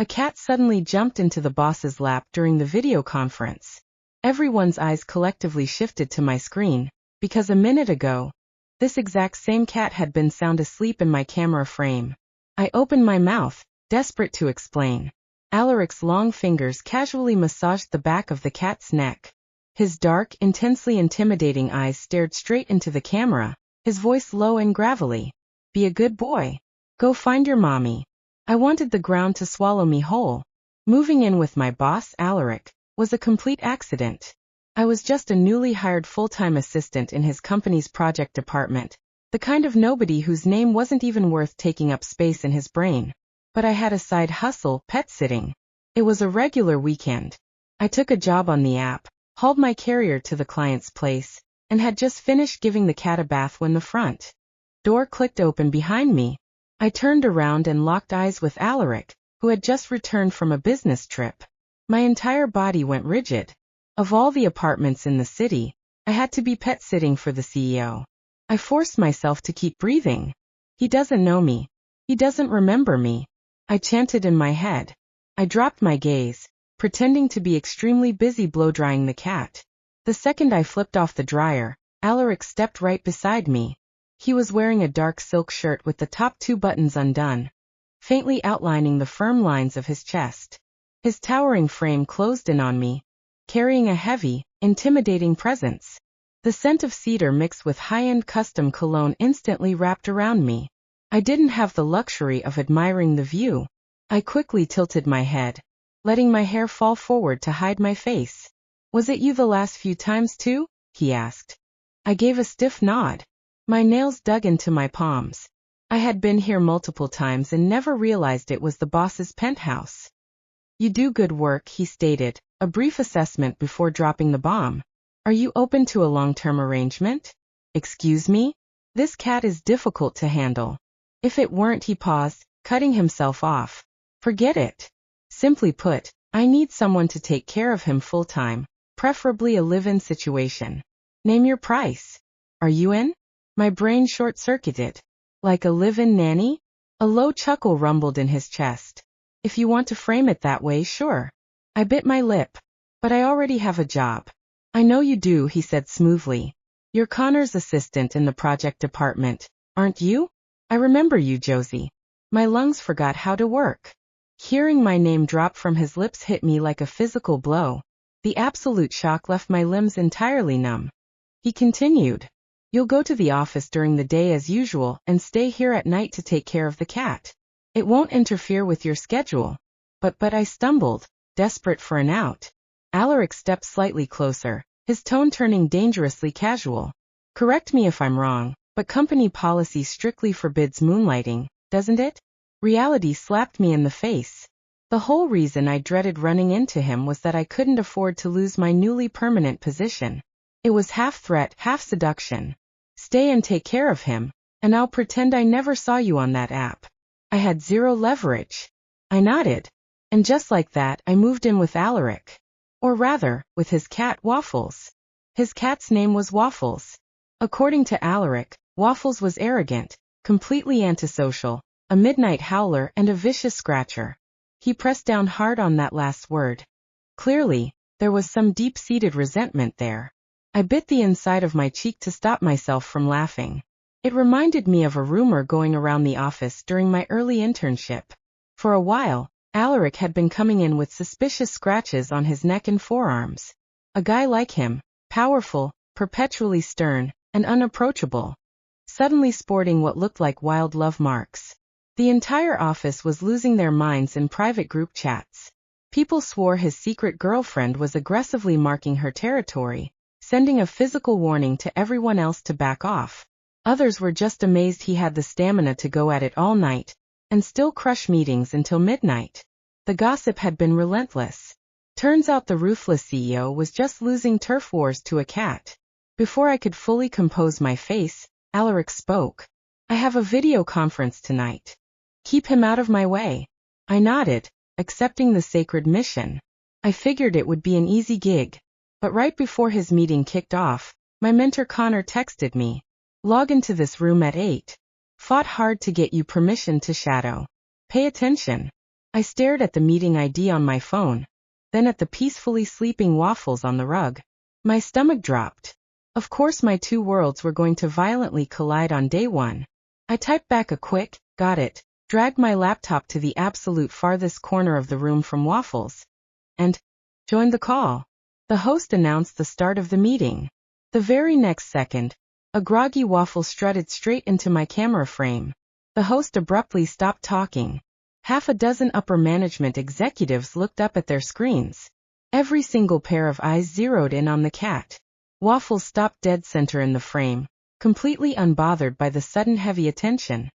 A cat suddenly jumped into the boss's lap during the video conference. Everyone's eyes collectively shifted to my screen, because a minute ago, this exact same cat had been sound asleep in my camera frame. I opened my mouth, desperate to explain. Alaric's long fingers casually massaged the back of the cat's neck. His dark, intensely intimidating eyes stared straight into the camera, his voice low and gravelly. Be a good boy. Go find your mommy. I wanted the ground to swallow me whole. Moving in with my boss, Alaric, was a complete accident. I was just a newly hired full-time assistant in his company's project department, the kind of nobody whose name wasn't even worth taking up space in his brain. But I had a side hustle, pet sitting. It was a regular weekend. I took a job on the app, hauled my carrier to the client's place, and had just finished giving the cat a bath when the front door clicked open behind me. I turned around and locked eyes with Alaric, who had just returned from a business trip. My entire body went rigid. Of all the apartments in the city, I had to be pet sitting for the CEO. I forced myself to keep breathing. He doesn't know me. He doesn't remember me. I chanted in my head. I dropped my gaze, pretending to be extremely busy blow-drying the cat. The second I flipped off the dryer, Alaric stepped right beside me. He was wearing a dark silk shirt with the top 2 buttons undone, faintly outlining the firm lines of his chest. His towering frame closed in on me, carrying a heavy, intimidating presence. The scent of cedar mixed with high-end custom cologne instantly wrapped around me. I didn't have the luxury of admiring the view. I quickly tilted my head, letting my hair fall forward to hide my face. Was it you the last few times too? He asked. I gave a stiff nod. My nails dug into my palms. I had been here multiple times and never realized it was the boss's penthouse. You do good work, he stated, a brief assessment before dropping the bomb. Are you open to a long-term arrangement? Excuse me? This cat is difficult to handle. If it weren't, he paused, cutting himself off. Forget it. Simply put, I need someone to take care of him full-time, preferably a live-in situation. Name your price. Are you in? My brain short-circuited. Like a live-in nanny? A low chuckle rumbled in his chest. If you want to frame it that way, sure. I bit my lip. But I already have a job. I know you do, he said smoothly. You're Connor's assistant in the project department, aren't you? I remember you, Josie. My lungs forgot how to work. Hearing my name drop from his lips hit me like a physical blow. The absolute shock left my limbs entirely numb. He continued. You'll go to the office during the day as usual and stay here at night to take care of the cat. It won't interfere with your schedule. But I stumbled, desperate for an out. Alaric stepped slightly closer, his tone turning dangerously casual. Correct me if I'm wrong, but company policy strictly forbids moonlighting, doesn't it? Reality slapped me in the face. The whole reason I dreaded running into him was that I couldn't afford to lose my newly permanent position. It was half threat, half seduction. Stay and take care of him, and I'll pretend I never saw you on that app. I had zero leverage. I nodded. And just like that, I moved in with Alaric. Or rather, with his cat, Waffles. His cat's name was Waffles. According to Alaric, Waffles was arrogant, completely antisocial, a midnight howler and a vicious scratcher. He pressed down hard on that last word. Clearly, there was some deep-seated resentment there. I bit the inside of my cheek to stop myself from laughing. It reminded me of a rumor going around the office during my early internship. For a while, Alaric had been coming in with suspicious scratches on his neck and forearms. A guy like him, powerful, perpetually stern, and unapproachable, suddenly sporting what looked like wild love marks. The entire office was losing their minds in private group chats. People swore his secret girlfriend was aggressively marking her territory, sending a physical warning to everyone else to back off. Others were just amazed he had the stamina to go at it all night, and still crush meetings until midnight. The gossip had been relentless. Turns out the ruthless CEO was just losing turf wars to a cat. Before I could fully compose my face, Alaric spoke. I have a video conference tonight. Keep him out of my way. I nodded, accepting the sacred mission. I figured it would be an easy gig. But right before his meeting kicked off, my mentor Connor texted me. Log into this room at 8. Fought hard to get you permission to shadow. Pay attention. I stared at the meeting ID on my phone, then at the peacefully sleeping Waffles on the rug. My stomach dropped. Of course my two worlds were going to violently collide on day one. I typed back a quick, "Got it," dragged my laptop to the absolute farthest corner of the room from Waffles, and joined the call. The host announced the start of the meeting. The very next second, a groggy Waffle strutted straight into my camera frame. The host abruptly stopped talking. Half a dozen upper management executives looked up at their screens. Every single pair of eyes zeroed in on the cat. Waffles stopped dead center in the frame, completely unbothered by the sudden heavy attention.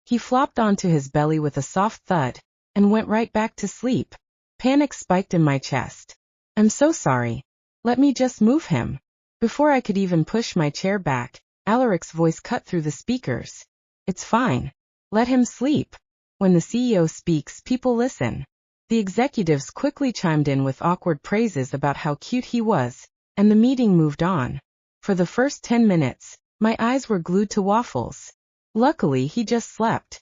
He flopped onto his belly with a soft thud, and went right back to sleep. Panic spiked in my chest. "I'm so sorry. Let me just move him." Before I could even push my chair back, Alaric's voice cut through the speakers. "It's fine. Let him sleep. When the CEO speaks, people listen." The executives quickly chimed in with awkward praises about how cute he was, and the meeting moved on. For the first 10 minutes, my eyes were glued to Waffles. Luckily, he just slept.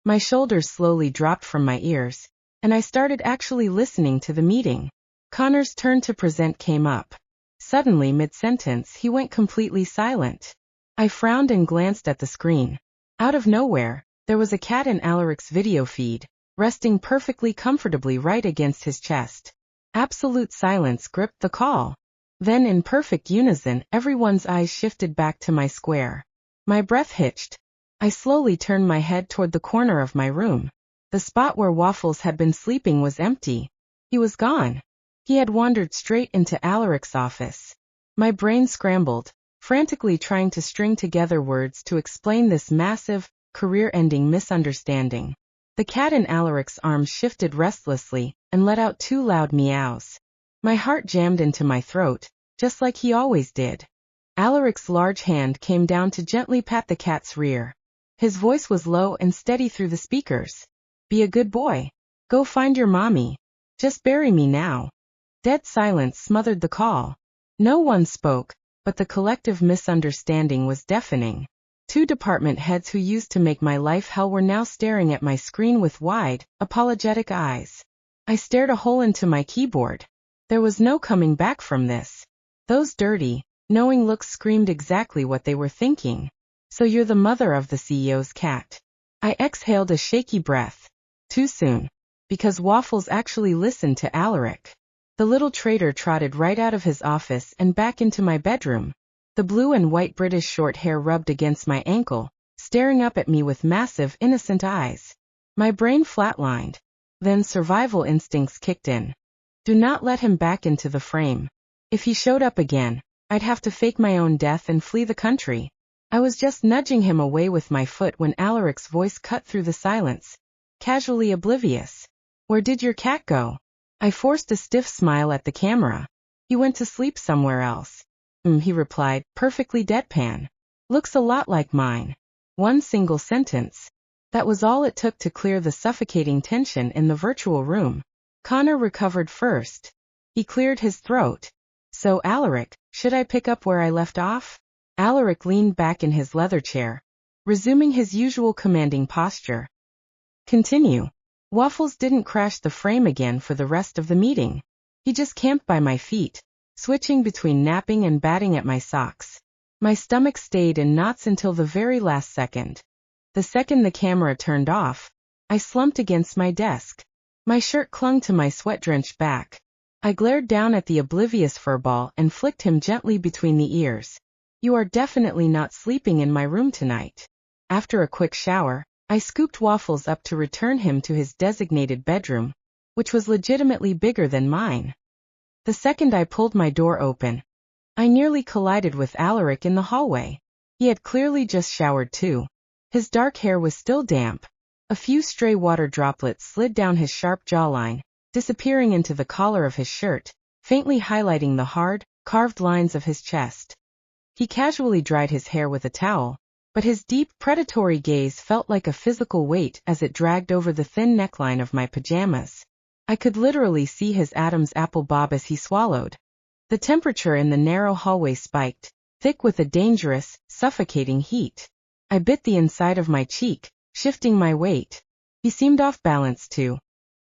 My shoulders slowly dropped from my ears, and I started actually listening to the meeting. Connor's turn to present came up. Suddenly, mid-sentence, he went completely silent. I frowned and glanced at the screen. Out of nowhere, there was a cat in Alaric's video feed, resting perfectly comfortably right against his chest. Absolute silence gripped the call. Then in perfect unison, everyone's eyes shifted back to my square. My breath hitched. I slowly turned my head toward the corner of my room. The spot where Waffles had been sleeping was empty. He was gone. He had wandered straight into Alaric's office. My brain scrambled, frantically trying to string together words to explain this massive, career-ending misunderstanding. The cat in Alaric's arms shifted restlessly and let out 2 loud meows. My heart jammed into my throat, just like he always did. Alaric's large hand came down to gently pat the cat's rear. His voice was low and steady through the speakers. "Be a good boy. Go find your mommy. Just bury me now." Dead silence smothered the call. No one spoke, but the collective misunderstanding was deafening. 2 department heads who used to make my life hell were now staring at my screen with wide, apologetic eyes. I stared a hole into my keyboard. There was no coming back from this. Those dirty, knowing looks screamed exactly what they were thinking. "So you're the mother of the CEO's cat." I exhaled a shaky breath. Too soon. Because Waffles actually listened to Alaric. The little traitor trotted right out of his office and back into my bedroom. The blue and white British short hair rubbed against my ankle, staring up at me with massive, innocent eyes. My brain flatlined. Then survival instincts kicked in. Do not let him back into the frame. If he showed up again, I'd have to fake my own death and flee the country. I was just nudging him away with my foot when Alaric's voice cut through the silence, casually oblivious. "Where did your cat go?" I forced a stiff smile at the camera. "He went to sleep somewhere else." He replied, perfectly deadpan. "Looks a lot like mine." One single sentence. That was all it took to clear the suffocating tension in the virtual room. Connor recovered first. He cleared his throat. "So, Alaric, should I pick up where I left off?" Alaric leaned back in his leather chair, resuming his usual commanding posture. "Continue." Waffles didn't crash the frame again for the rest of the meeting. He just camped by my feet, switching between napping and batting at my socks. My stomach stayed in knots until the very last second. The second the camera turned off, I slumped against my desk. My shirt clung to my sweat-drenched back. I glared down at the oblivious furball and flicked him gently between the ears. "You are definitely not sleeping in my room tonight." After a quick shower, I scooped Waffles up to return him to his designated bedroom, which was legitimately bigger than mine. The second I pulled my door open, I nearly collided with Alaric in the hallway. He had clearly just showered too. His dark hair was still damp. A few stray water droplets slid down his sharp jawline, disappearing into the collar of his shirt, faintly highlighting the hard, carved lines of his chest. He casually dried his hair with a towel, but his deep, predatory gaze felt like a physical weight as it dragged over the thin neckline of my pajamas. I could literally see his Adam's apple bob as he swallowed. The temperature in the narrow hallway spiked, thick with a dangerous, suffocating heat. I bit the inside of my cheek, shifting my weight. He seemed off balance too.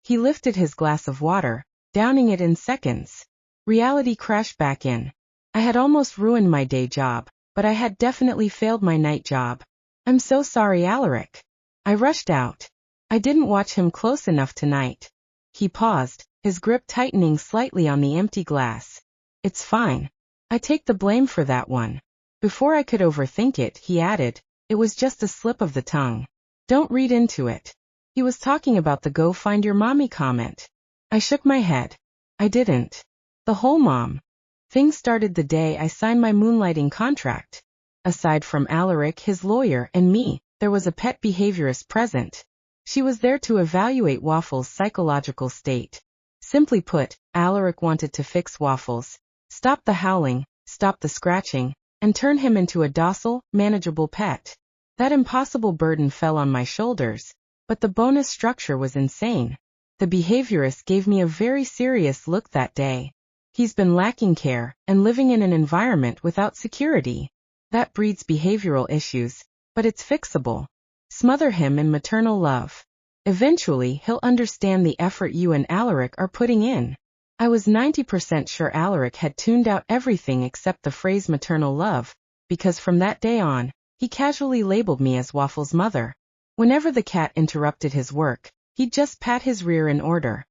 He lifted his glass of water, downing it in seconds. Reality crashed back in. I had almost ruined my day job, but I had definitely failed my night job. I'm so sorry, Alaric. I rushed out. I didn't watch him close enough tonight. He paused, his grip tightening slightly on the empty glass. It's fine. I take the blame for that one. Before I could overthink it, he added, it was just a slip of the tongue. Don't read into it. He was talking about the go find your mommy comment. I shook my head. I didn't. The whole mom thing started the day I signed my moonlighting contract. Aside from Alaric, his lawyer, and me, there was a pet behaviorist present. She was there to evaluate Waffles' psychological state. Simply put, Alaric wanted to fix Waffles, stop the howling, stop the scratching, and turn him into a docile, manageable pet. That impossible burden fell on my shoulders, but the bonus structure was insane. The behaviorist gave me a very serious look that day. He's been lacking care and living in an environment without security. That breeds behavioral issues, but it's fixable. Smother him in maternal love. Eventually, he'll understand the effort you and Alaric are putting in. I was 90% sure Alaric had tuned out everything except the phrase maternal love, because from that day on, he casually labeled me as Waffles' mother. Whenever the cat interrupted his work, he'd just pat his rear in order.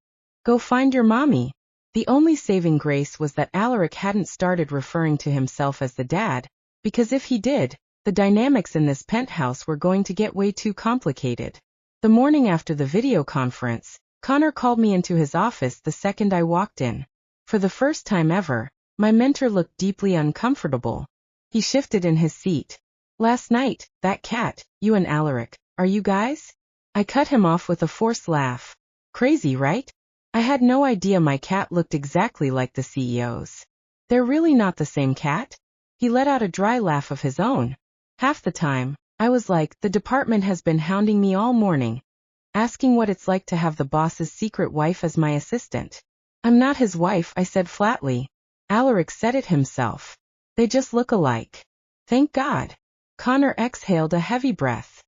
Go find your mommy. The only saving grace was that Alaric hadn't started referring to himself as the dad, because if he did, the dynamics in this penthouse were going to get way too complicated. The morning after the video conference, Connor called me into his office the second I walked in. For the first time ever, my mentor looked deeply uncomfortable. He shifted in his seat. Last night, that cat, you and Alaric, are you guys? I cut him off with a forced laugh. Crazy, right? I had no idea my cat looked exactly like the CEO's. They're really not the same cat? He let out a dry laugh of his own. Half the time, I was like, the department has been hounding me all morning, asking what it's like to have the boss's secret wife as my assistant. I'm not his wife, I said flatly. Alaric said it himself. They just look alike. Thank God. Connor exhaled a heavy breath.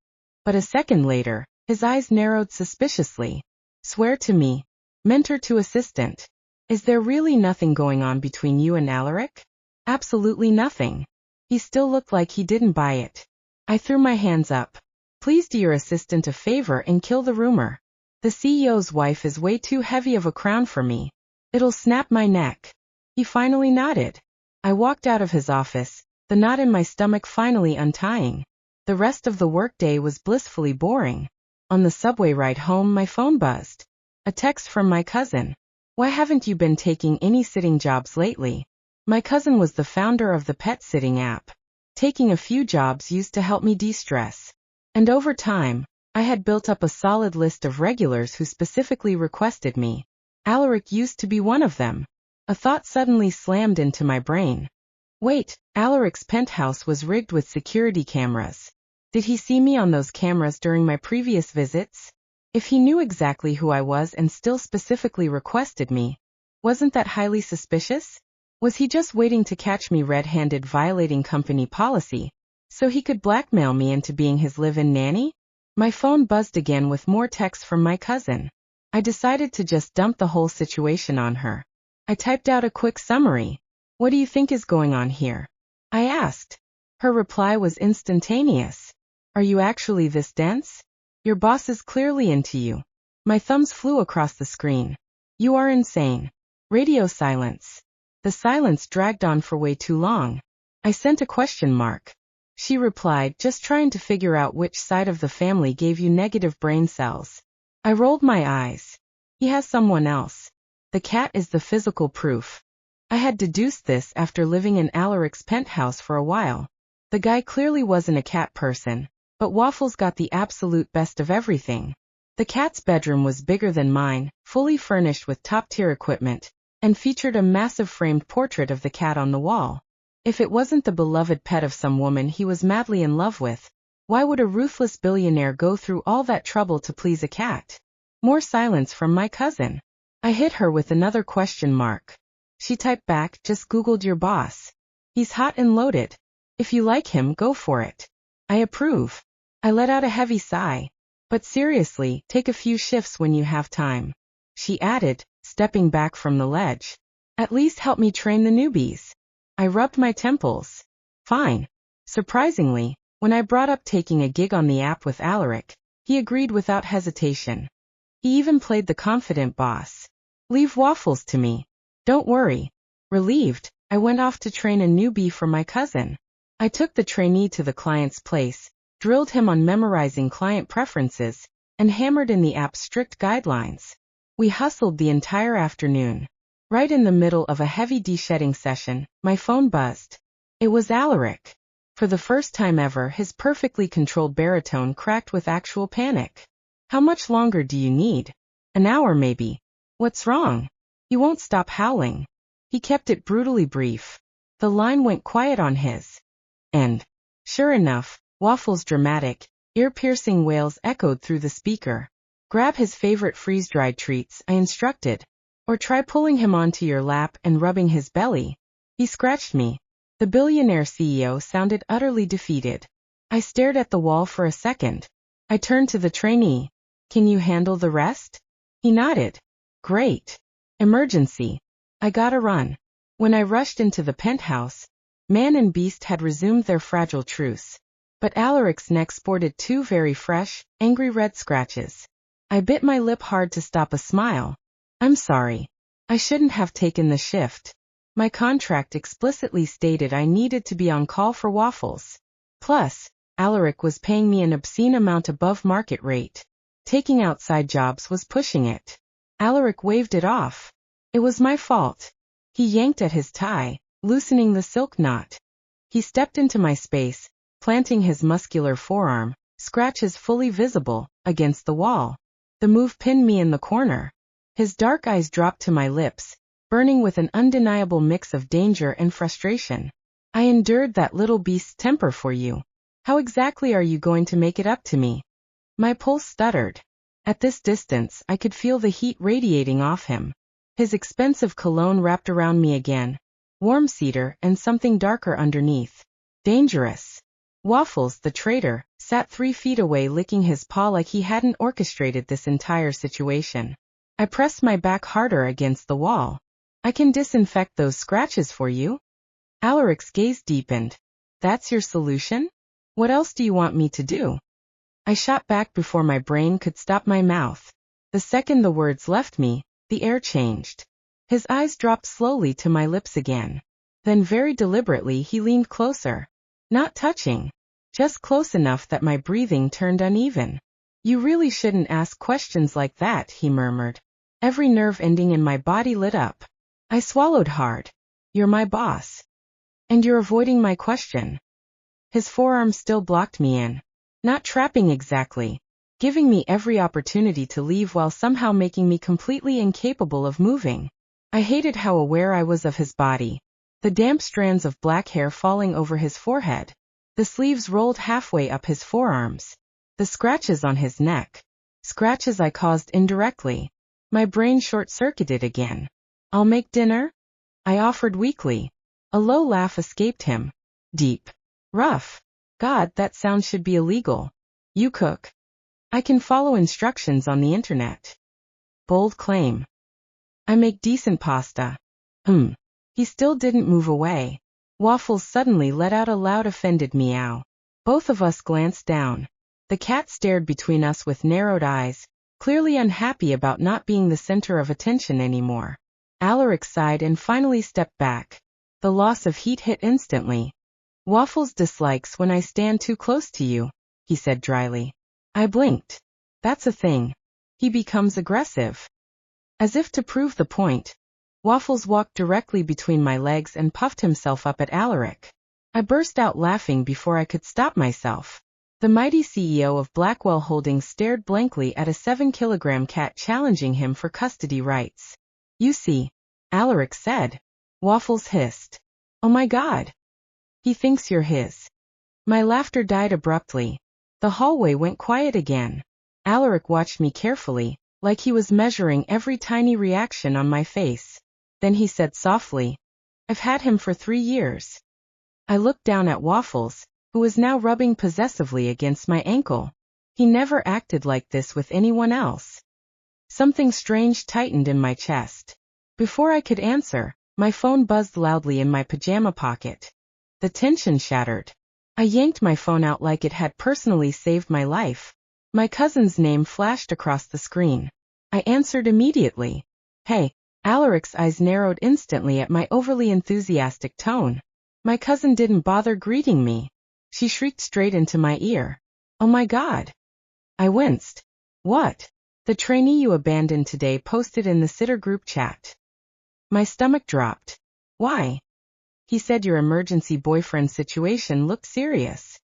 But a second later, his eyes narrowed suspiciously. Swear to me. Mentor to assistant. Is there really nothing going on between you and Alaric? Absolutely nothing. He still looked like he didn't buy it. I threw my hands up. Please do your assistant a favor and kill the rumor. The CEO's wife is way too heavy of a crown for me. It'll snap my neck. He finally nodded. I walked out of his office, the knot in my stomach finally untying. The rest of the workday was blissfully boring. On the subway ride home, my phone buzzed. A text from my cousin. Why haven't you been taking any sitting jobs lately? My cousin was the founder of the pet sitting app. Taking a few jobs used to help me de-stress. And over time, I had built up a solid list of regulars who specifically requested me. Alaric used to be one of them. A thought suddenly slammed into my brain. Wait, Alaric's penthouse was rigged with security cameras. Did he see me on those cameras during my previous visits? If he knew exactly who I was and still specifically requested me, wasn't that highly suspicious? Was he just waiting to catch me red-handed violating company policy, so he could blackmail me into being his live-in nanny? My phone buzzed again with more texts from my cousin. I decided to just dump the whole situation on her. I typed out a quick summary. What do you think is going on here? I asked. Her reply was instantaneous. Are you actually this dense? Your boss is clearly into you. My thumbs flew across the screen. You are insane. Radio silence. The silence dragged on for way too long. I sent a question mark. She replied, just trying to figure out which side of the family gave you negative brain cells. I rolled my eyes. He has someone else. The cat is the physical proof. I had deduced this after living in Alaric's penthouse for a while. The guy clearly wasn't a cat person, but Waffles got the absolute best of everything. The cat's bedroom was bigger than mine, fully furnished with top-tier equipment, and featured a massive framed portrait of the cat on the wall. If it wasn't the beloved pet of some woman he was madly in love with, why would a ruthless billionaire go through all that trouble to please a cat? More silence from my cousin. I hit her with another question mark. She typed back, just Googled your boss. He's hot and loaded. If you like him, go for it. I approve. I let out a heavy sigh. But seriously, take a few shifts when you have time. she added, stepping back from the ledge. At least help me train the newbies. I rubbed my temples. Fine. Surprisingly, when I brought up taking a gig on the app with Alaric, he agreed without hesitation. He even played the confident boss. Leave Waffles to me. Don't worry. Relieved, I went off to train a newbie for my cousin. I took the trainee to the client's place, drilled him on memorizing client preferences, and hammered in the app's strict guidelines. We hustled the entire afternoon. Right in the middle of a heavy de-shedding session, my phone buzzed. It was Alaric. For the first time ever, his perfectly controlled baritone cracked with actual panic. How much longer do you need? An hour maybe. What's wrong? You won't stop howling. He kept it brutally brief. The line went quiet on his end. Sure enough, Waffles' dramatic, ear-piercing wails echoed through the speaker. Grab his favorite freeze-dried treats, I instructed. Or try pulling him onto your lap and rubbing his belly. He scratched me. The billionaire CEO sounded utterly defeated. I stared at the wall for a second. I turned to the trainee. Can you handle the rest? He nodded. Great. Emergency. I gotta run. When I rushed into the penthouse, man and beast had resumed their fragile truce. But Alaric's neck sported two very fresh, angry red scratches. I bit my lip hard to stop a smile. I'm sorry. I shouldn't have taken the shift. My contract explicitly stated I needed to be on call for Waffles. Plus, Alaric was paying me an obscene amount above market rate. Taking outside jobs was pushing it. Alaric waved it off. It was my fault. He yanked at his tie, loosening the silk knot. He stepped into my space, planting his muscular forearm, scratches fully visible, against the wall. The move pinned me in the corner. His dark eyes dropped to my lips, burning with an undeniable mix of danger and frustration. I endured that little beast's temper for you. How exactly are you going to make it up to me? My pulse stuttered. At this distance, I could feel the heat radiating off him. His expensive cologne wrapped around me again. Warm cedar and something darker underneath. Dangerous. Waffles, the traitor, sat 3 feet away licking his paw like he hadn't orchestrated this entire situation. I pressed my back harder against the wall. I can disinfect those scratches for you. Alaric's gaze deepened. That's your solution? What else do you want me to do? I shot back before my brain could stop my mouth. The second the words left me, the air changed. His eyes dropped slowly to my lips again. Then very deliberately he leaned closer. Not touching. Just close enough that my breathing turned uneven. You really shouldn't ask questions like that, he murmured. Every nerve ending in my body lit up. I swallowed hard. You're my boss. And you're avoiding my question. His forearm still blocked me in. Not trapping exactly. Giving me every opportunity to leave while somehow making me completely incapable of moving. I hated how aware I was of his body. The damp strands of black hair falling over his forehead. The sleeves rolled halfway up his forearms. The scratches on his neck. Scratches I caused indirectly. My brain short-circuited again. I'll make dinner? I offered weakly. A low laugh escaped him. Deep. Rough. God, that sound should be illegal. You cook. I can follow instructions on the internet. Bold claim. I make decent pasta. He still didn't move away. Waffles suddenly let out a loud offended meow. Both of us glanced down. The cat stared between us with narrowed eyes, clearly unhappy about not being the center of attention anymore. Alaric sighed and finally stepped back. The loss of heat hit instantly. Waffles dislikes when I stand too close to you, he said dryly. I blinked. That's a thing. He becomes aggressive. As if to prove the point, Waffles walked directly between my legs and puffed himself up at Alaric. I burst out laughing before I could stop myself. The mighty CEO of Blackwell Holdings stared blankly at a 7-kilogram cat challenging him for custody rights. You see, Alaric said. Waffles hissed. Oh my God. He thinks you're his. My laughter died abruptly. The hallway went quiet again. Alaric watched me carefully, like he was measuring every tiny reaction on my face. Then he said softly, I've had him for 3 years. I looked down at Waffles, who was now rubbing possessively against my ankle. He never acted like this with anyone else. Something strange tightened in my chest. Before I could answer, my phone buzzed loudly in my pajama pocket. The tension shattered. I yanked my phone out like it had personally saved my life. My cousin's name flashed across the screen. I answered immediately. Hey. Alaric's eyes narrowed instantly at my overly enthusiastic tone. My cousin didn't bother greeting me. She shrieked straight into my ear. Oh my God. I winced. What? The trainee you abandoned today posted in the sitter group chat. My stomach dropped. Why? He said your emergency boyfriend situation looked serious.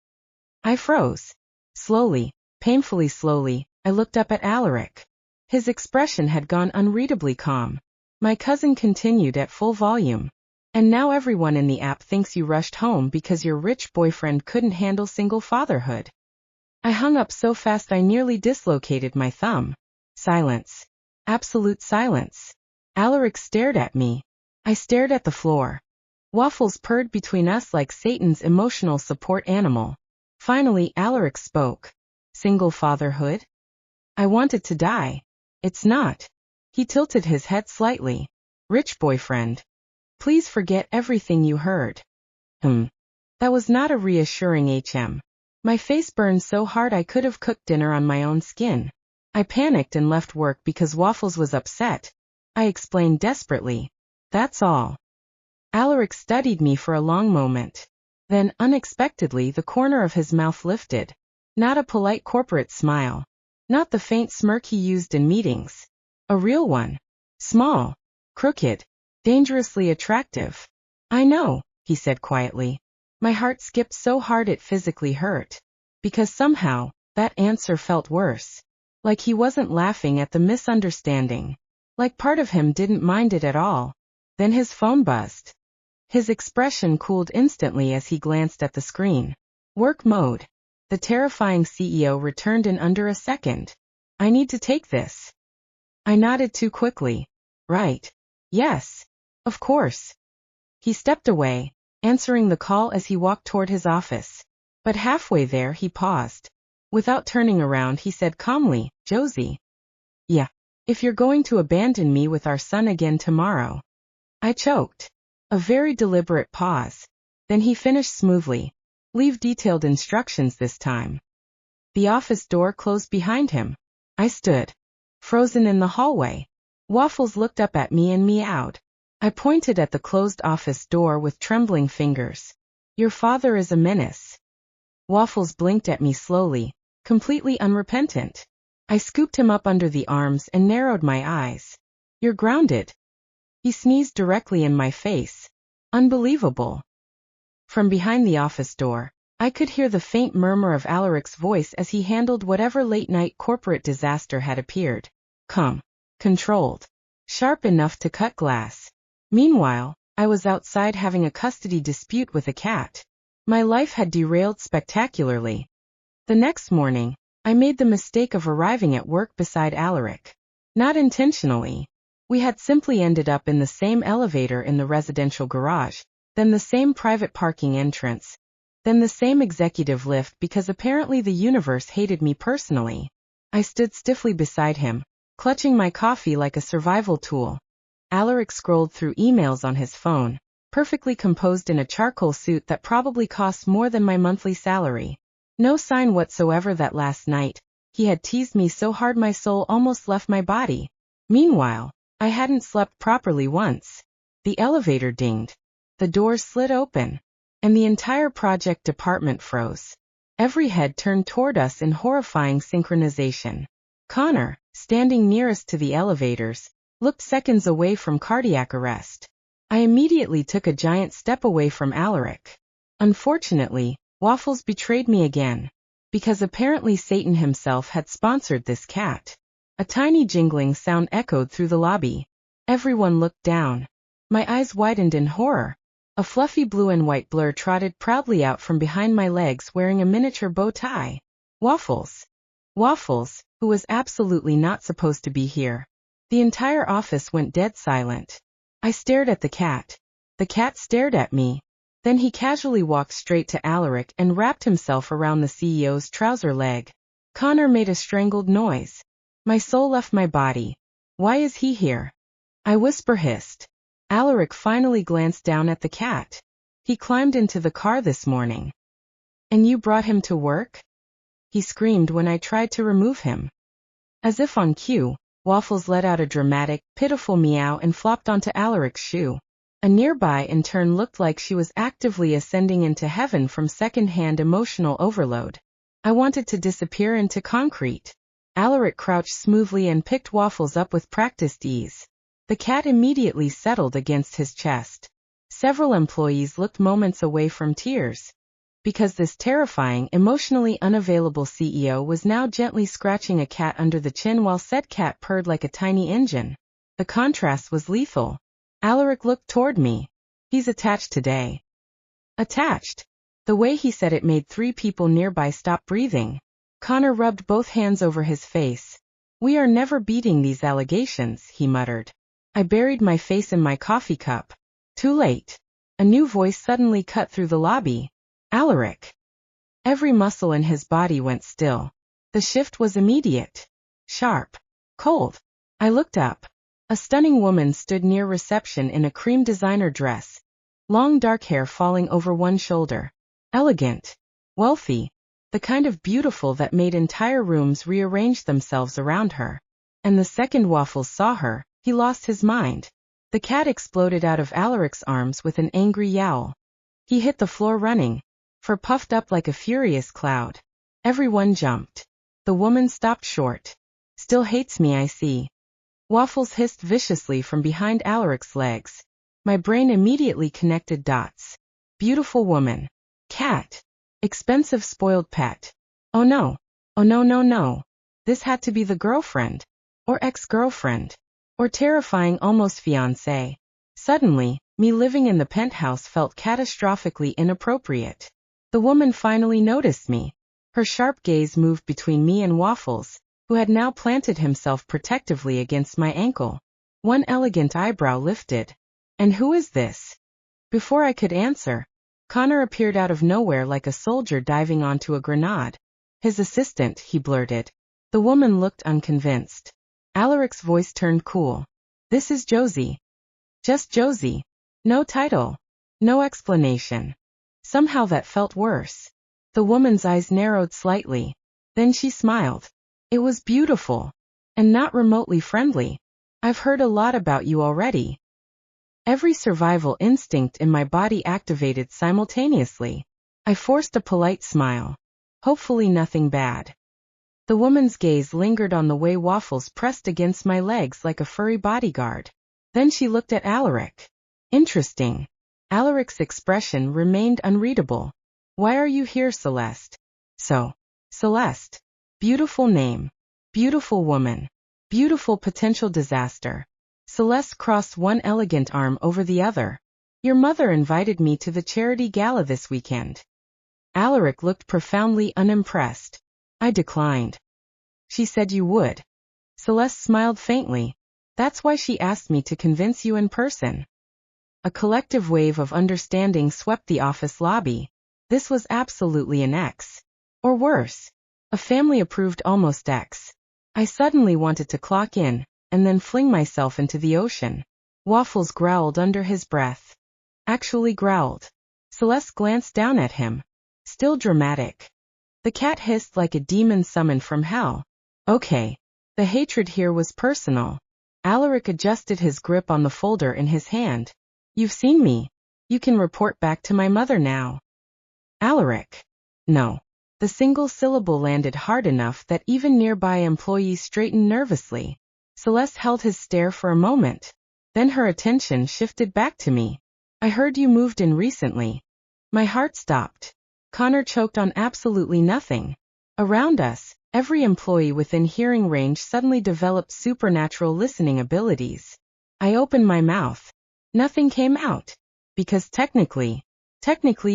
I froze. Slowly, painfully slowly, I looked up at Alaric. His expression had gone unreadably calm. My cousin continued at full volume. And now everyone in the app thinks you rushed home because your rich boyfriend couldn't handle single fatherhood. I hung up so fast I nearly dislocated my thumb. Silence. Absolute silence. Alaric stared at me. I stared at the floor. Waffles purred between us like Satan's emotional support animal. Finally, Alaric spoke. Single fatherhood? I wanted to die. It's not. He tilted his head slightly. Rich boyfriend. Please forget everything you heard. That was not a reassuring HM. My face burned so hard I could have cooked dinner on my own skin. I panicked and left work because Waffles was upset. I explained desperately. That's all. Alaric studied me for a long moment. Then, unexpectedly, the corner of his mouth lifted. Not a polite corporate smile. Not the faint smirk he used in meetings. A real one. Small. Crooked. Dangerously attractive. I know, he said quietly. My heart skipped so hard it physically hurt. Because somehow, that answer felt worse. Like he wasn't laughing at the misunderstanding. Like part of him didn't mind it at all. Then his phone buzzed. His expression cooled instantly as he glanced at the screen. Work mode. The terrifying CEO returned in under a second. I need to take this. I nodded too quickly. Right. Yes. Of course. He stepped away, answering the call as he walked toward his office. But halfway there he paused. Without turning around he said calmly, Josie. Yeah. If you're going to abandon me with our son again tomorrow. I choked. A very deliberate pause. Then he finished smoothly. Leave detailed instructions this time. The office door closed behind him. I stood. Frozen in the hallway. Waffles looked up at me and meowed. I pointed at the closed office door with trembling fingers. Your father is a menace. Waffles blinked at me slowly, completely unrepentant. I scooped him up under the arms and narrowed my eyes. You're grounded. He sneezed directly in my face. Unbelievable. From behind the office door, I could hear the faint murmur of Alaric's voice as he handled whatever late-night corporate disaster had appeared. Calm. Controlled. Sharp enough to cut glass. Meanwhile, I was outside having a custody dispute with a cat. My life had derailed spectacularly. The next morning, I made the mistake of arriving at work beside Alaric. Not intentionally. We had simply ended up in the same elevator in the residential garage, then the same private parking entrance, then the same executive lift because apparently the universe hated me personally. I stood stiffly beside him, clutching my coffee like a survival tool. Alaric scrolled through emails on his phone, perfectly composed in a charcoal suit that probably cost more than my monthly salary. No sign whatsoever that last night, he had teased me so hard my soul almost left my body. Meanwhile, I hadn't slept properly once. The elevator dinged. The doors slid open. And the entire project department froze. Every head turned toward us in horrifying synchronization. Connor, standing nearest to the elevators, looked seconds away from cardiac arrest. I immediately took a giant step away from Alaric. Unfortunately, Waffles betrayed me again. Because apparently Satan himself had sponsored this cat. A tiny jingling sound echoed through the lobby. Everyone looked down. My eyes widened in horror. A fluffy blue and white blur trotted proudly out from behind my legs wearing a miniature bow tie. Waffles. Waffles, who was absolutely not supposed to be here. The entire office went dead silent. I stared at the cat. The cat stared at me. Then he casually walked straight to Alaric and wrapped himself around the CEO's trouser leg. Connor made a strangled noise. My soul left my body. Why is he here? I hissed. Alaric finally glanced down at the cat. He climbed into the car this morning. And you brought him to work? He screamed when I tried to remove him. As if on cue, Waffles let out a dramatic, pitiful meow and flopped onto Alaric's shoe. A nearby intern looked like she was actively ascending into heaven from second-hand emotional overload. I wanted to disappear into concrete. Alaric crouched smoothly and picked Waffles up with practiced ease. The cat immediately settled against his chest. Several employees looked moments away from tears, because this terrifying, emotionally unavailable CEO was now gently scratching a cat under the chin while said cat purred like a tiny engine. The contrast was lethal. Alaric looked toward me. He's attached today. Attached? The way he said it made 3 people nearby stop breathing. Connor rubbed both hands over his face. We are never beating these allegations, he muttered. I buried my face in my coffee cup. Too late. A new voice suddenly cut through the lobby. Alaric. Every muscle in his body went still. The shift was immediate. Sharp. Cold. I looked up. A stunning woman stood near reception in a cream designer dress. Long dark hair falling over one shoulder. Elegant. Wealthy. The kind of beautiful that made entire rooms rearrange themselves around her. And the second Waffles saw her, he lost his mind. The cat exploded out of Alaric's arms with an angry yowl. He hit the floor running, fur puffed up like a furious cloud. Everyone jumped. The woman stopped short. Still hates me, I see. Waffles hissed viciously from behind Alaric's legs. My brain immediately connected dots. Beautiful woman. Cat. Expensive spoiled pet. Oh no. Oh no no no. This had to be the girlfriend. Or ex-girlfriend. Or terrifying almost fiancé. Suddenly, me living in the penthouse felt catastrophically inappropriate. The woman finally noticed me. Her sharp gaze moved between me and Waffles, who had now planted himself protectively against my ankle. One elegant eyebrow lifted. And who is this? Before I could answer, Connor appeared out of nowhere like a soldier diving onto a grenade. His assistant, he blurted. The woman looked unconvinced. Alaric's voice turned cool. This is Josie. Just Josie. No title. No explanation. Somehow that felt worse. The woman's eyes narrowed slightly. Then she smiled. It was beautiful. And not remotely friendly. I've heard a lot about you already. Every survival instinct in my body activated simultaneously. I forced a polite smile. Hopefully nothing bad. The woman's gaze lingered on the way Waffles pressed against my legs like a furry bodyguard. Then she looked at Alaric. Interesting. Alaric's expression remained unreadable. Why are you here, Celeste? So. Celeste. Beautiful name. Beautiful woman. Beautiful potential disaster. Celeste crossed one elegant arm over the other. Your mother invited me to the charity gala this weekend. Alaric looked profoundly unimpressed. I declined. She said you would. Celeste smiled faintly. That's why she asked me to convince you in person. A collective wave of understanding swept the office lobby. This was absolutely an X. Or worse. A family-approved almost X. I suddenly wanted to clock in, and then fling myself into the ocean. Waffles growled under his breath. Actually growled. Celeste glanced down at him. Still dramatic. The cat hissed like a demon summoned from hell. Okay. The hatred here was personal. Alaric adjusted his grip on the folder in his hand. You've seen me. You can report back to my mother now. Alaric. No. The single syllable landed hard enough that even nearby employees straightened nervously. Celeste held his stare for a moment. Then her attention shifted back to me. I heard you moved in recently. My heart stopped. Connor choked on absolutely nothing. Around us, every employee within hearing range suddenly developed supernatural listening abilities. I opened my mouth. Nothing came out. Because technically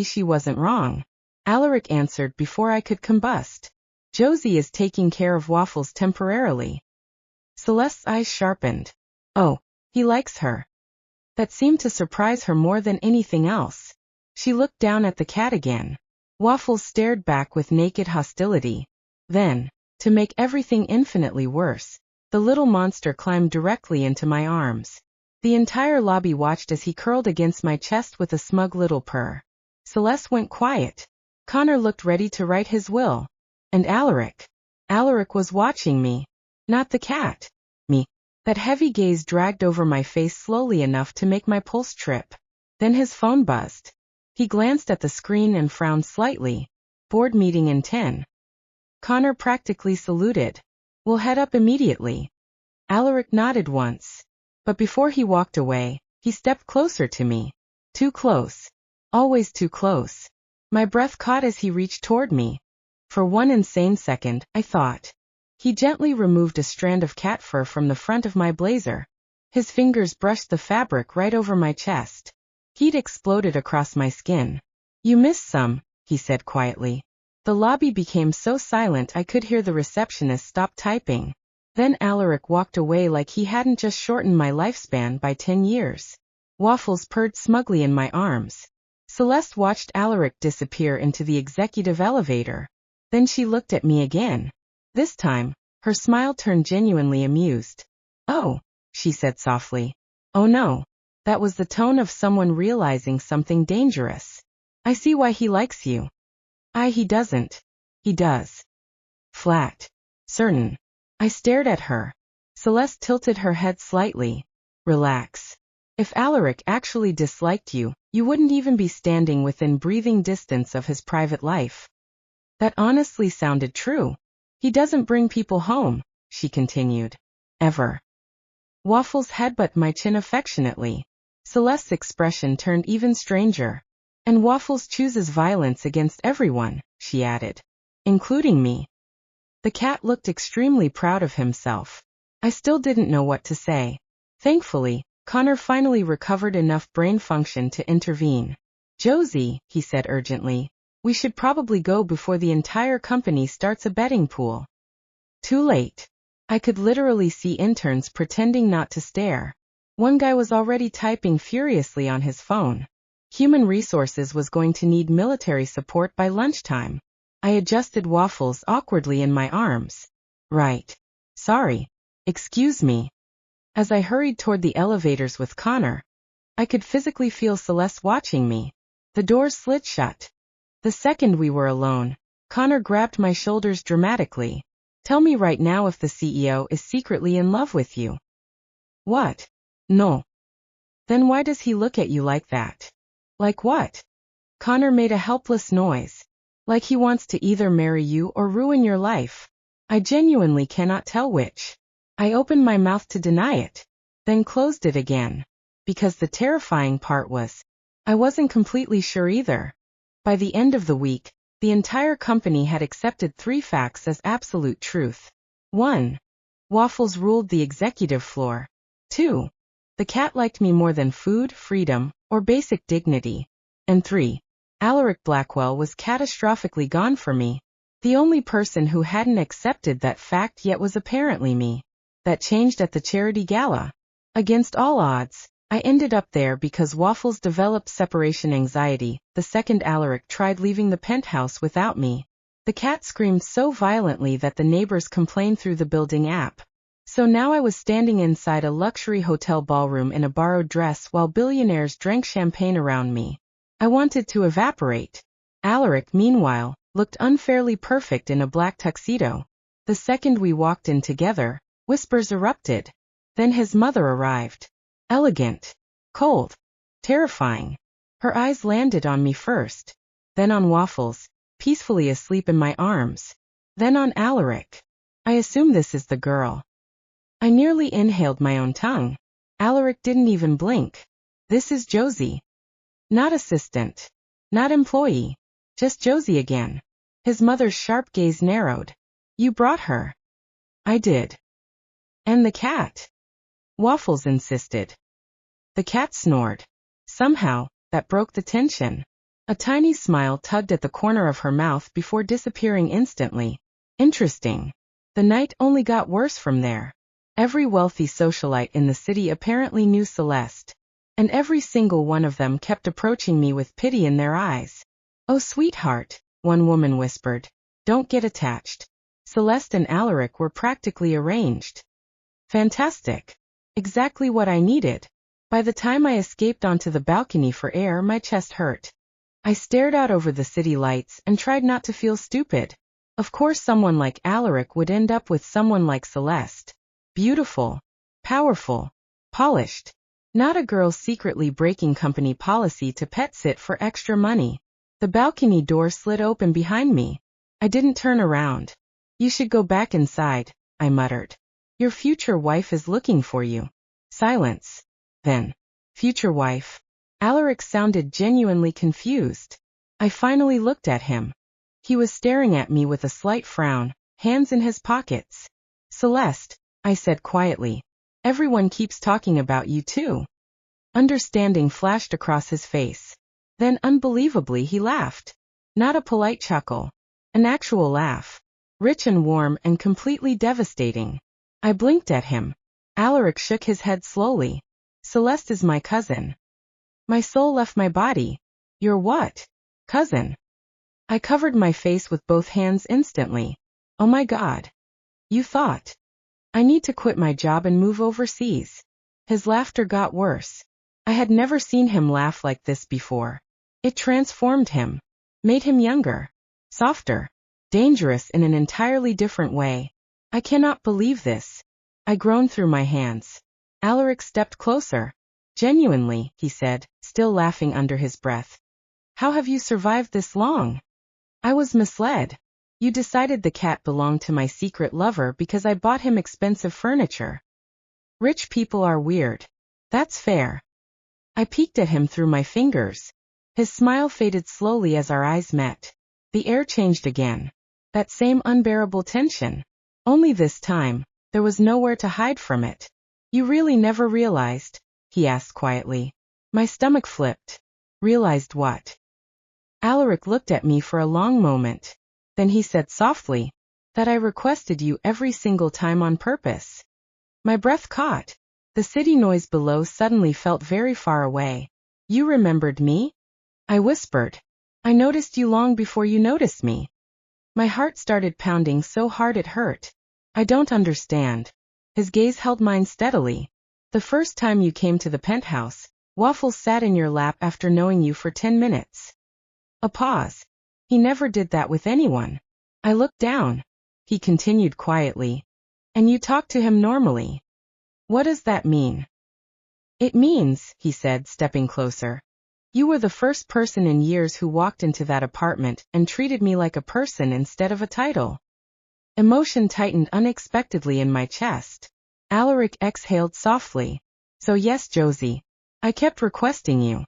she wasn't wrong. Alaric answered before I could combust. Josie is taking care of Waffles temporarily. Celeste's eyes sharpened. Oh, he likes her. That seemed to surprise her more than anything else. She looked down at the cat again. Waffles stared back with naked hostility. Then, to make everything infinitely worse, The little monster climbed directly into my arms. The entire lobby watched as he curled against my chest with a smug little purr. Celeste went quiet. Connor looked ready to write his will. And Alaric. Alaric was watching me. Not the cat. Me. That heavy gaze dragged over my face slowly enough to make my pulse trip. Then his phone buzzed. He glanced at the screen and frowned slightly. Board meeting in 10. Connor practically saluted. We'll head up immediately. Alaric nodded once. But before he walked away, he stepped closer to me. Too close. Always too close. My breath caught as he reached toward me. For one insane second, I thought. He gently removed a strand of cat fur from the front of my blazer. His fingers brushed the fabric right over my chest. Heat exploded across my skin. You missed some, he said quietly. The lobby became so silent I could hear the receptionist stop typing. Then Alaric walked away like he hadn't just shortened my lifespan by 10 years. Waffles purred smugly in my arms. Celeste watched Alaric disappear into the executive elevator. Then she looked at me again. This time, her smile turned genuinely amused. Oh, she said softly. Oh no. That was the tone of someone realizing something dangerous. I see why he likes you. He doesn't. He does. Flat. Certain. I stared at her. Celeste tilted her head slightly. Relax. If Alaric actually disliked you, you wouldn't even be standing within breathing distance of his private life. That honestly sounded true. He doesn't bring people home, she continued. Ever. Waffles headbutted my chin affectionately. Celeste's expression turned even stranger. And Waffles chooses violence against everyone, she added. Including me. The cat looked extremely proud of himself. I still didn't know what to say. Thankfully, Connor finally recovered enough brain function to intervene. Josie, he said urgently, we should probably go before the entire company starts a betting pool. Too late. I could literally see interns pretending not to stare. One guy was already typing furiously on his phone. Human Resources was going to need military support by lunchtime. I adjusted Waffles awkwardly in my arms. Right. Sorry. Excuse me. As I hurried toward the elevators with Connor, I could physically feel Celeste watching me. The doors slid shut. The second we were alone, Connor grabbed my shoulders dramatically. Tell me right now if the CEO is secretly in love with you. What? No. Then why does he look at you like that? Like what? Connor made a helpless noise. Like he wants to either marry you or ruin your life. I genuinely cannot tell which. I opened my mouth to deny it, then closed it again. Because the terrifying part was, I wasn't completely sure either. By the end of the week, the entire company had accepted 3 facts as absolute truth. 1. Waffles ruled the executive floor. 2. The cat liked me more than food, freedom, or basic dignity. And 3. Alaric Blackwell was catastrophically gone for me. The only person who hadn't accepted that fact yet was apparently me. That changed at the charity gala. Against all odds, I ended up there because Waffles developed separation anxiety. The second Alaric tried leaving the penthouse without me. The cat screamed so violently that the neighbors complained through the building app. So now I was standing inside a luxury hotel ballroom in a borrowed dress while billionaires drank champagne around me. I wanted to evaporate. Alaric, meanwhile, looked unfairly perfect in a black tuxedo. The second we walked in together, whispers erupted. Then his mother arrived. Elegant. Cold. Terrifying. Her eyes landed on me first. Then on Waffles, peacefully asleep in my arms. Then on Alaric. I assume this is the girl. I nearly inhaled my own tongue. Alaric didn't even blink. This is Josie. Not assistant. Not employee. Just Josie again. His mother's sharp gaze narrowed. You brought her. I did. And the cat? Waffles insisted. The cat snored. Somehow, that broke the tension. A tiny smile tugged at the corner of her mouth before disappearing instantly. Interesting. The night only got worse from there. Every wealthy socialite in the city apparently knew Celeste. And every single one of them kept approaching me with pity in their eyes. Oh sweetheart, one woman whispered. Don't get attached. Celeste and Alaric were practically arranged. Fantastic. Exactly what I needed. By the time I escaped onto the balcony for air, my chest hurt. I stared out over the city lights and tried not to feel stupid. Of course someone like Alaric would end up with someone like Celeste. Beautiful, powerful, polished. Not a girl secretly breaking company policy to pet sit for extra money. The balcony door slid open behind me. I didn't turn around. You should go back inside, I muttered. Your future wife is looking for you. Silence. Then. Future wife. Alaric sounded genuinely confused. I finally looked at him. He was staring at me with a slight frown, hands in his pockets. Celeste, I said quietly. Everyone keeps talking about you too. Understanding flashed across his face. Then unbelievably he laughed. Not a polite chuckle. An actual laugh. Rich and warm and completely devastating. I blinked at him. Alaric shook his head slowly. Celeste is my cousin. My soul left my body. Your what? Cousin. I covered my face with both hands instantly. Oh my God. You thought. I need to quit my job and move overseas. His laughter got worse. I had never seen him laugh like this before. It transformed him. Made him younger. Softer. Dangerous in an entirely different way. I cannot believe this. I groaned through my hands. Alaric stepped closer. Genuinely, he said, still laughing under his breath. How have you survived this long? I was misled. You decided the cat belonged to my secret lover because I bought him expensive furniture. Rich people are weird. That's fair. I peeked at him through my fingers. His smile faded slowly as our eyes met. The air changed again. That same unbearable tension. Only this time, there was nowhere to hide from it. You really never realized? He asked quietly. My stomach flipped. Realized what? Alaric looked at me for a long moment. Then he said softly, that I requested you every single time on purpose. My breath caught. The city noise below suddenly felt very far away. You remembered me? I whispered. I noticed you long before you noticed me. My heart started pounding so hard it hurt. I don't understand. His gaze held mine steadily. The first time you came to the penthouse, Waffles sat in your lap after knowing you for 10 minutes. A pause. He never did that with anyone. I looked down. He continued quietly. And you talked to him normally. What does that mean? It means, he said, stepping closer. You were the first person in years who walked into that apartment and treated me like a person instead of a title. Emotion tightened unexpectedly in my chest. Alaric exhaled softly. So yes, Josie. I kept requesting you.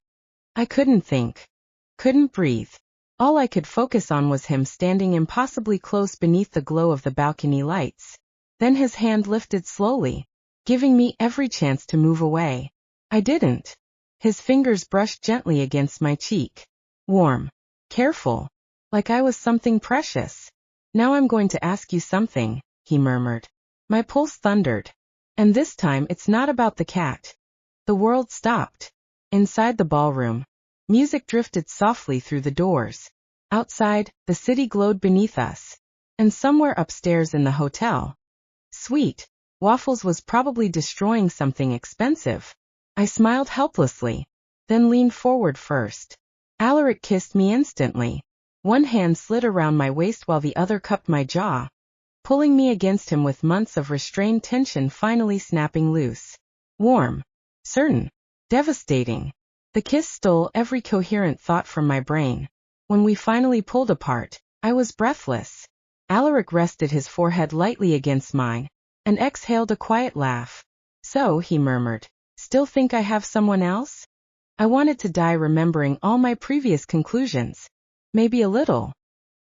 I couldn't think. Couldn't breathe. All I could focus on was him standing impossibly close beneath the glow of the balcony lights. Then his hand lifted slowly, giving me every chance to move away. I didn't. His fingers brushed gently against my cheek. Warm. Careful. Like I was something precious. Now I'm going to ask you something, he murmured. My pulse thundered. And this time it's not about the cat. The world stopped. Inside the ballroom, music drifted softly through the doors. Outside, the city glowed beneath us. And somewhere upstairs in the hotel. Sweet. Waffles was probably destroying something expensive. I smiled helplessly, then leaned forward first. Alaric kissed me instantly. One hand slid around my waist while the other cupped my jaw, pulling me against him with months of restrained tension finally snapping loose. Warm. Certain. Devastating. The kiss stole every coherent thought from my brain. When we finally pulled apart, I was breathless. Alaric rested his forehead lightly against mine, and exhaled a quiet laugh. So, he murmured, still think I have someone else? I wanted to die remembering all my previous conclusions. Maybe a little.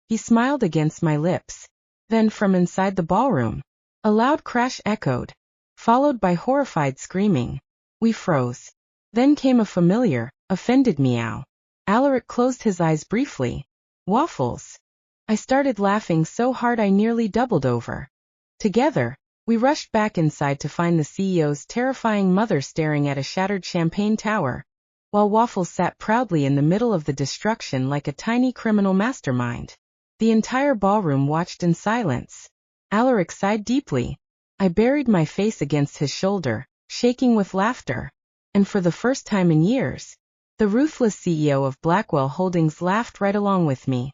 He smiled against my lips. Then from inside the ballroom, a loud crash echoed, followed by horrified screaming. We froze. Then came a familiar, offended meow. Alaric closed his eyes briefly. Waffles. I started laughing so hard I nearly doubled over. Together, we rushed back inside to find the CEO's terrifying mother staring at a shattered champagne tower, while Waffles sat proudly in the middle of the destruction like a tiny criminal mastermind. The entire ballroom watched in silence. Alaric sighed deeply. I buried my face against his shoulder, shaking with laughter. And for the first time in years, the ruthless CEO of Blackwell Holdings laughed right along with me.